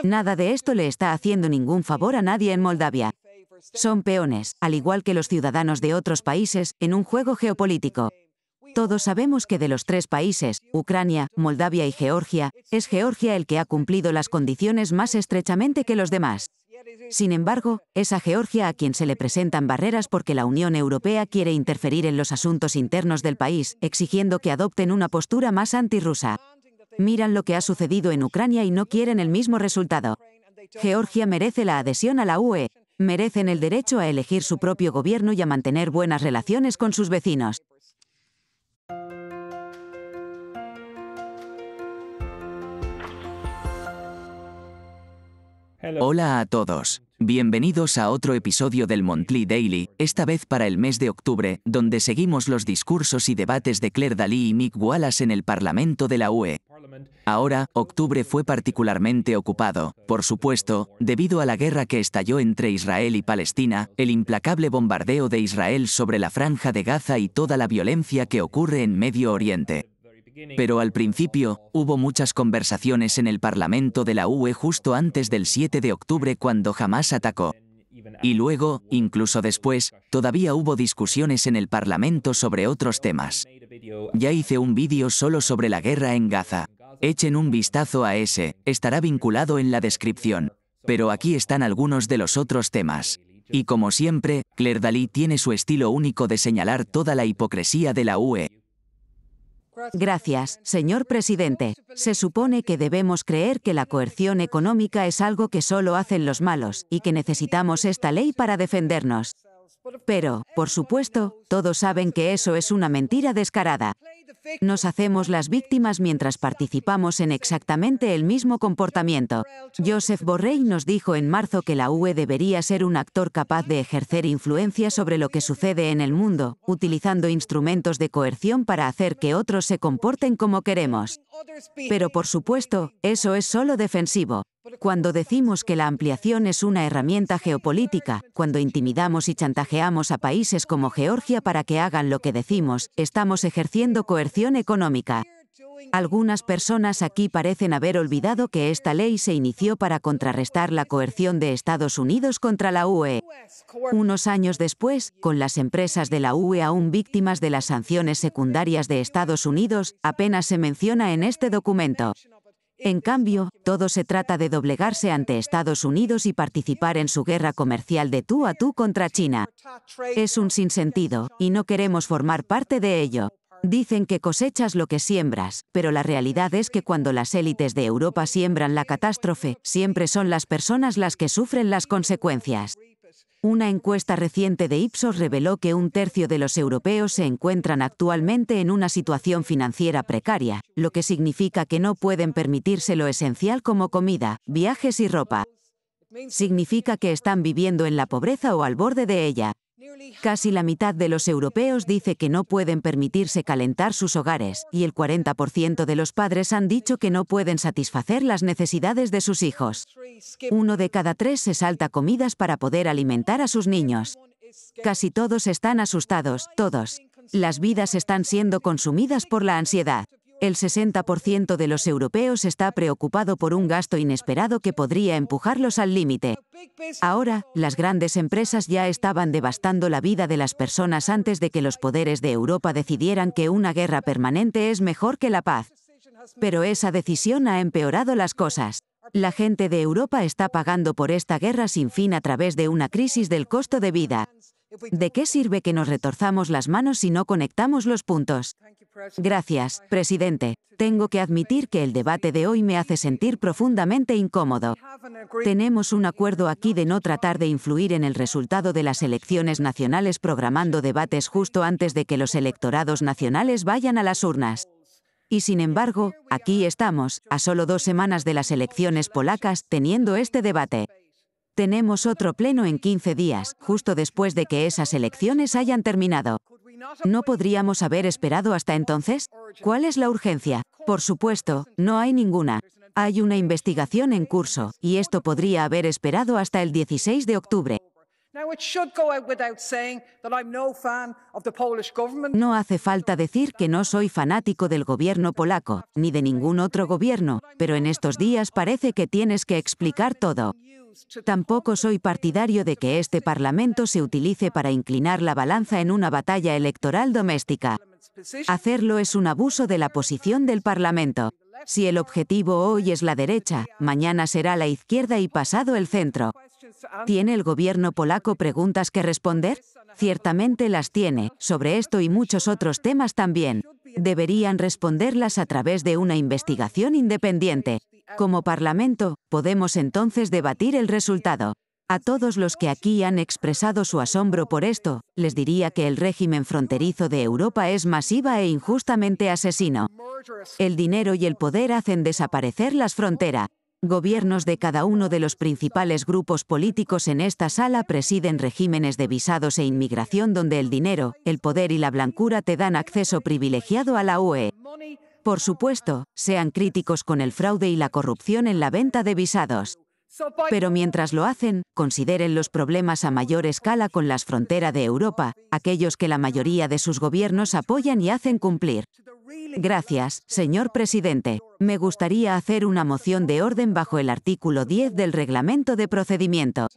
Nada de esto le está haciendo ningún favor a nadie en Moldavia. Son peones, al igual que los ciudadanos de otros países, en un juego geopolítico. Todos sabemos que de los tres países, Ucrania, Moldavia y Georgia, es Georgia el que ha cumplido las condiciones más estrechamente que los demás. Sin embargo, es a Georgia a quien se le presentan barreras porque la Unión Europea quiere interferir en los asuntos internos del país, exigiendo que adopten una postura más antirrusa. Miran lo que ha sucedido en Ucrania y no quieren el mismo resultado. Georgia merece la adhesión a la UE. Merecen el derecho a elegir su propio gobierno y a mantener buenas relaciones con sus vecinos. Hola a todos. Bienvenidos a otro episodio del Monthly Daily, esta vez para el mes de octubre, donde seguimos los discursos y debates de Claire Dalí y Mick Wallace en el Parlamento de la UE. Ahora, octubre fue particularmente ocupado, por supuesto, debido a la guerra que estalló entre Israel y Palestina, el implacable bombardeo de Israel sobre la Franja de Gaza y toda la violencia que ocurre en Medio Oriente. Pero al principio, hubo muchas conversaciones en el Parlamento de la UE justo antes del 7 de octubre cuando Hamás atacó. Y luego, incluso después, todavía hubo discusiones en el Parlamento sobre otros temas. Ya hice un vídeo solo sobre la guerra en Gaza. Echen un vistazo a ese, estará vinculado en la descripción. Pero aquí están algunos de los otros temas. Y como siempre, Claire Dalí tiene su estilo único de señalar toda la hipocresía de la UE. Gracias, señor presidente. Se supone que debemos creer que la coerción económica es algo que solo hacen los malos, y que necesitamos esta ley para defendernos. Pero, por supuesto, todos saben que eso es una mentira descarada. Nos hacemos las víctimas mientras participamos en exactamente el mismo comportamiento. Josep Borrell nos dijo en marzo que la UE debería ser un actor capaz de ejercer influencia sobre lo que sucede en el mundo, utilizando instrumentos de coerción para hacer que otros se comporten como queremos. Pero por supuesto, eso es solo defensivo. Cuando decimos que la ampliación es una herramienta geopolítica, cuando intimidamos y chantajeamos a países como Georgia para que hagan lo que decimos, estamos ejerciendo coerción económica. Algunas personas aquí parecen haber olvidado que esta ley se inició para contrarrestar la coerción de Estados Unidos contra la UE. Unos años después, con las empresas de la UE aún víctimas de las sanciones secundarias de Estados Unidos, apenas se menciona en este documento. En cambio, todo se trata de doblegarse ante Estados Unidos y participar en su guerra comercial de tú a tú contra China. Es un sinsentido, y no queremos formar parte de ello. Dicen que cosechas lo que siembras, pero la realidad es que cuando las élites de Europa siembran la catástrofe, siempre son las personas las que sufren las consecuencias. Una encuesta reciente de Ipsos reveló que un tercio de los europeos se encuentran actualmente en una situación financiera precaria, lo que significa que no pueden permitirse lo esencial como comida, viajes y ropa. Significa que están viviendo en la pobreza o al borde de ella. Casi la mitad de los europeos dice que no pueden permitirse calentar sus hogares, y el 40% de los padres han dicho que no pueden satisfacer las necesidades de sus hijos. 1 de cada 3 se salta comidas para poder alimentar a sus niños. Casi todos están asustados, todos. Las vidas están siendo consumidas por la ansiedad. El 60% de los europeos está preocupado por un gasto inesperado que podría empujarlos al límite. Ahora, las grandes empresas ya estaban devastando la vida de las personas antes de que los poderes de Europa decidieran que una guerra permanente es mejor que la paz. Pero esa decisión ha empeorado las cosas. La gente de Europa está pagando por esta guerra sin fin a través de una crisis del costo de vida. ¿De qué sirve que nos retorzamos las manos si no conectamos los puntos? Gracias, presidente. Tengo que admitir que el debate de hoy me hace sentir profundamente incómodo. Tenemos un acuerdo aquí de no tratar de influir en el resultado de las elecciones nacionales programando debates justo antes de que los electorados nacionales vayan a las urnas. Y sin embargo, aquí estamos, a solo 2 semanas de las elecciones polacas, teniendo este debate. Tenemos otro pleno en 15 días, justo después de que esas elecciones hayan terminado. ¿No podríamos haber esperado hasta entonces? ¿Cuál es la urgencia? Por supuesto, no hay ninguna. Hay una investigación en curso, y esto podría haber esperado hasta el 16 de octubre. No hace falta decir que no soy fanático del gobierno polaco, ni de ningún otro gobierno, pero en estos días parece que tienes que explicar todo. Tampoco soy partidario de que este Parlamento se utilice para inclinar la balanza en una batalla electoral doméstica. Hacerlo es un abuso de la posición del Parlamento. Si el objetivo hoy es la derecha, mañana será la izquierda y pasado el centro. ¿Tiene el gobierno polaco preguntas que responder? Ciertamente las tiene, sobre esto y muchos otros temas también. Deberían responderlas a través de una investigación independiente. Como Parlamento, podemos entonces debatir el resultado. A todos los que aquí han expresado su asombro por esto, les diría que el régimen fronterizo de Europa es masiva e injustamente asesino. El dinero y el poder hacen desaparecer las fronteras. Gobiernos de cada uno de los principales grupos políticos en esta sala presiden regímenes de visados e inmigración donde el dinero, el poder y la blancura te dan acceso privilegiado a la UE. Por supuesto, sean críticos con el fraude y la corrupción en la venta de visados. Pero mientras lo hacen, consideren los problemas a mayor escala con las fronteras de Europa, aquellos que la mayoría de sus gobiernos apoyan y hacen cumplir. Gracias, señor presidente. Me gustaría hacer una moción de orden bajo el artículo 10 del Reglamento de Procedimiento.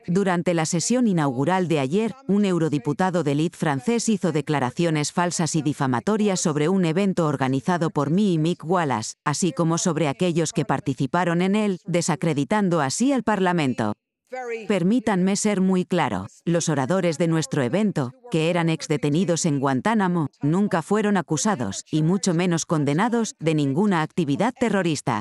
Durante la sesión inaugural de ayer, un eurodiputado de élite francés hizo declaraciones falsas y difamatorias sobre un evento organizado por mí y Mick Wallace, así como sobre aquellos que participaron en él, desacreditando así al Parlamento. Permítanme ser muy claro, los oradores de nuestro evento, que eran exdetenidos en Guantánamo, nunca fueron acusados, y mucho menos condenados, de ninguna actividad terrorista.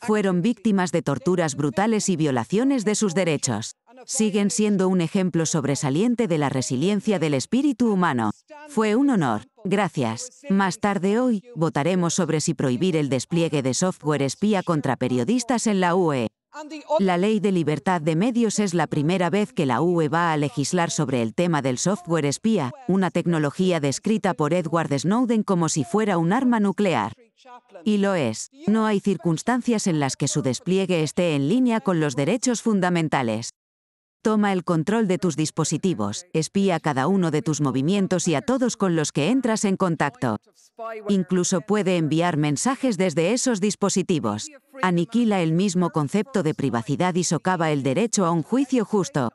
Fueron víctimas de torturas brutales y violaciones de sus derechos. Siguen siendo un ejemplo sobresaliente de la resiliencia del espíritu humano. Fue un honor. Gracias. Más tarde hoy, votaremos sobre si prohibir el despliegue de software espía contra periodistas en la UE. La Ley de Libertad de Medios es la primera vez que la UE va a legislar sobre el tema del software espía, una tecnología descrita por Edward Snowden como si fuera un arma nuclear. Y lo es. No hay circunstancias en las que su despliegue esté en línea con los derechos fundamentales. Toma el control de tus dispositivos, espía cada uno de tus movimientos y a todos con los que entras en contacto. Incluso puede enviar mensajes desde esos dispositivos. Aniquila el mismo concepto de privacidad y socava el derecho a un juicio justo.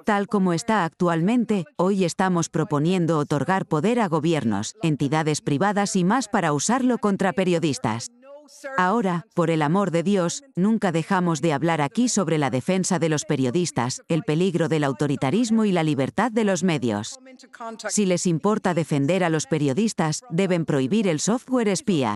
Tal como está actualmente, hoy estamos proponiendo otorgar poder a gobiernos, entidades privadas y más para usarlo contra periodistas. Ahora, por el amor de Dios, nunca dejamos de hablar aquí sobre la defensa de los periodistas, el peligro del autoritarismo y la libertad de los medios. Si les importa defender a los periodistas, deben prohibir el software espía.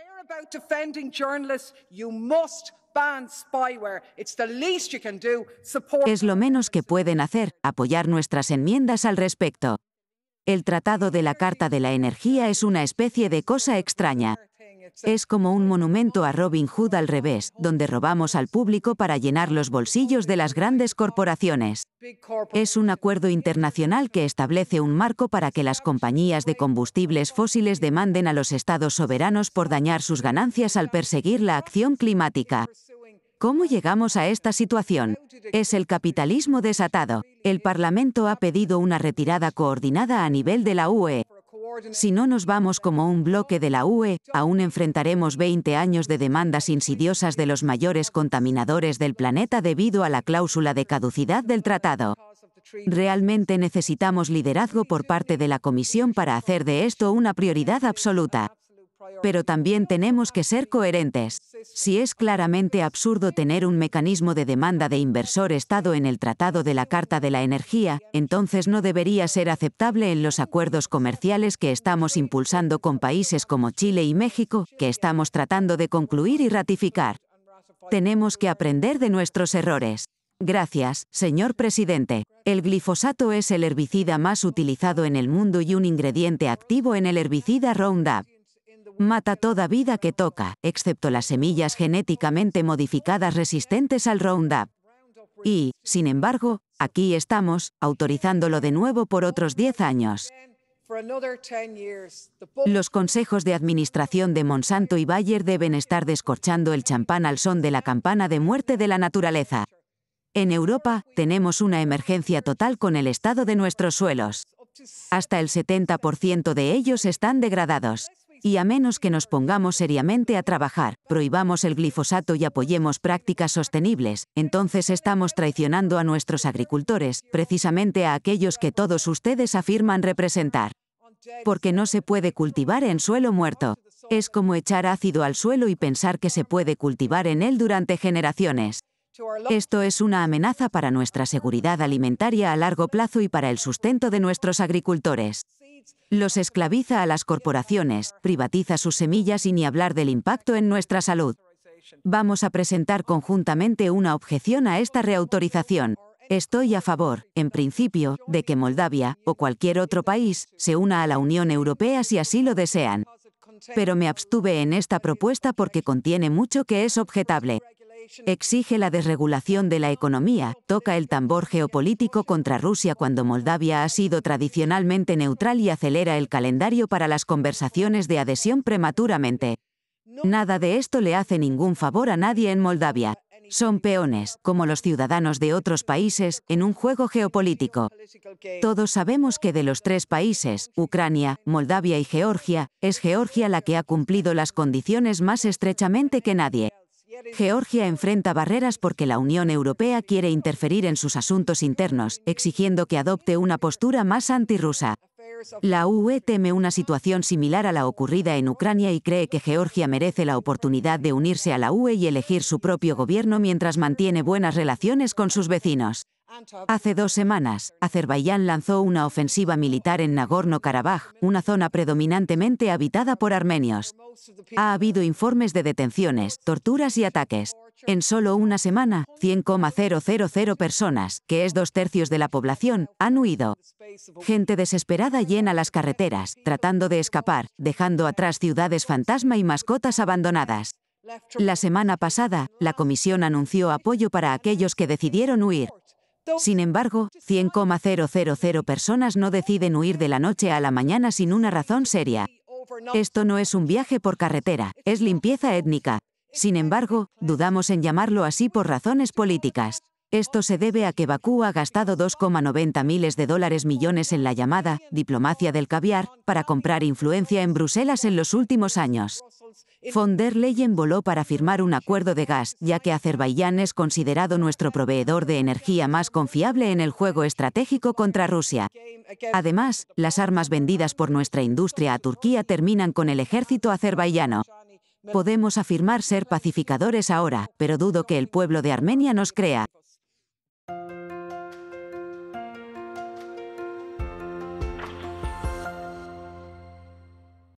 Es lo menos que pueden hacer, apoyar nuestras enmiendas al respecto. El Tratado de la Carta de la Energía es una especie de cosa extraña. Es como un monumento a Robin Hood al revés, donde robamos al público para llenar los bolsillos de las grandes corporaciones. Es un acuerdo internacional que establece un marco para que las compañías de combustibles fósiles demanden a los estados soberanos por dañar sus ganancias al perseguir la acción climática. ¿Cómo llegamos a esta situación? Es el capitalismo desatado. El Parlamento ha pedido una retirada coordinada a nivel de la UE. Si no nos vamos como un bloque de la UE, aún enfrentaremos 20 años de demandas insidiosas de los mayores contaminadores del planeta debido a la cláusula de caducidad del tratado. Realmente necesitamos liderazgo por parte de la Comisión para hacer de esto una prioridad absoluta. Pero también tenemos que ser coherentes. Si es claramente absurdo tener un mecanismo de demanda de inversor-Estado en el Tratado de la Carta de la Energía, entonces no debería ser aceptable en los acuerdos comerciales que estamos impulsando con países como Chile y México, que estamos tratando de concluir y ratificar. Tenemos que aprender de nuestros errores. Gracias, señor presidente. El glifosato es el herbicida más utilizado en el mundo y un ingrediente activo en el herbicida Roundup. Mata toda vida que toca, excepto las semillas genéticamente modificadas resistentes al Roundup. Y, sin embargo, aquí estamos, autorizándolo de nuevo por otros 10 años. Los consejos de administración de Monsanto y Bayer deben estar descorchando el champán al son de la campana de muerte de la naturaleza. En Europa, tenemos una emergencia total con el estado de nuestros suelos. Hasta el 70% de ellos están degradados. Y a menos que nos pongamos seriamente a trabajar, prohibamos el glifosato y apoyemos prácticas sostenibles, entonces estamos traicionando a nuestros agricultores, precisamente a aquellos que todos ustedes afirman representar. Porque no se puede cultivar en suelo muerto. Es como echar ácido al suelo y pensar que se puede cultivar en él durante generaciones. Esto es una amenaza para nuestra seguridad alimentaria a largo plazo y para el sustento de nuestros agricultores. Los esclaviza a las corporaciones, privatiza sus semillas y ni hablar del impacto en nuestra salud. Vamos a presentar conjuntamente una objeción a esta reautorización. Estoy a favor, en principio, de que Moldavia, o cualquier otro país, se una a la Unión Europea si así lo desean. Pero me abstuve en esta propuesta porque contiene mucho que es objetable. Exige la desregulación de la economía, toca el tambor geopolítico contra Rusia cuando Moldavia ha sido tradicionalmente neutral y acelera el calendario para las conversaciones de adhesión prematuramente. Nada de esto le hace ningún favor a nadie en Moldavia. Son peones, como los ciudadanos de otros países, en un juego geopolítico. Todos sabemos que de los tres países, Ucrania, Moldavia y Georgia, es Georgia la que ha cumplido las condiciones más estrechamente que nadie. Georgia enfrenta barreras porque la Unión Europea quiere interferir en sus asuntos internos, exigiendo que adopte una postura más antirrusa. La UE teme una situación similar a la ocurrida en Ucrania y cree que Georgia merece la oportunidad de unirse a la UE y elegir su propio gobierno mientras mantiene buenas relaciones con sus vecinos. Hace 2 semanas, Azerbaiyán lanzó una ofensiva militar en Nagorno-Karabaj, una zona predominantemente habitada por armenios. Ha habido informes de detenciones, torturas y ataques. En solo una semana, 100,000 personas, que es 2/3 de la población, han huido. Gente desesperada llena las carreteras, tratando de escapar, dejando atrás ciudades fantasma y mascotas abandonadas. La semana pasada, la Comisión anunció apoyo para aquellos que decidieron huir. Sin embargo, 100,000 personas no deciden huir de la noche a la mañana sin una razón seria. Esto no es un viaje por carretera, es limpieza étnica. Sin embargo, dudamos en llamarlo así por razones políticas. Esto se debe a que Bakú ha gastado 2,90 miles de millones en la llamada diplomacia del caviar para comprar influencia en Bruselas en los últimos años. Von der Leyen voló para firmar un acuerdo de gas, ya que Azerbaiyán es considerado nuestro proveedor de energía más confiable en el juego estratégico contra Rusia. Además, las armas vendidas por nuestra industria a Turquía terminan con el ejército azerbaiyano. Podemos afirmar ser pacificadores ahora, pero dudo que el pueblo de Armenia nos crea.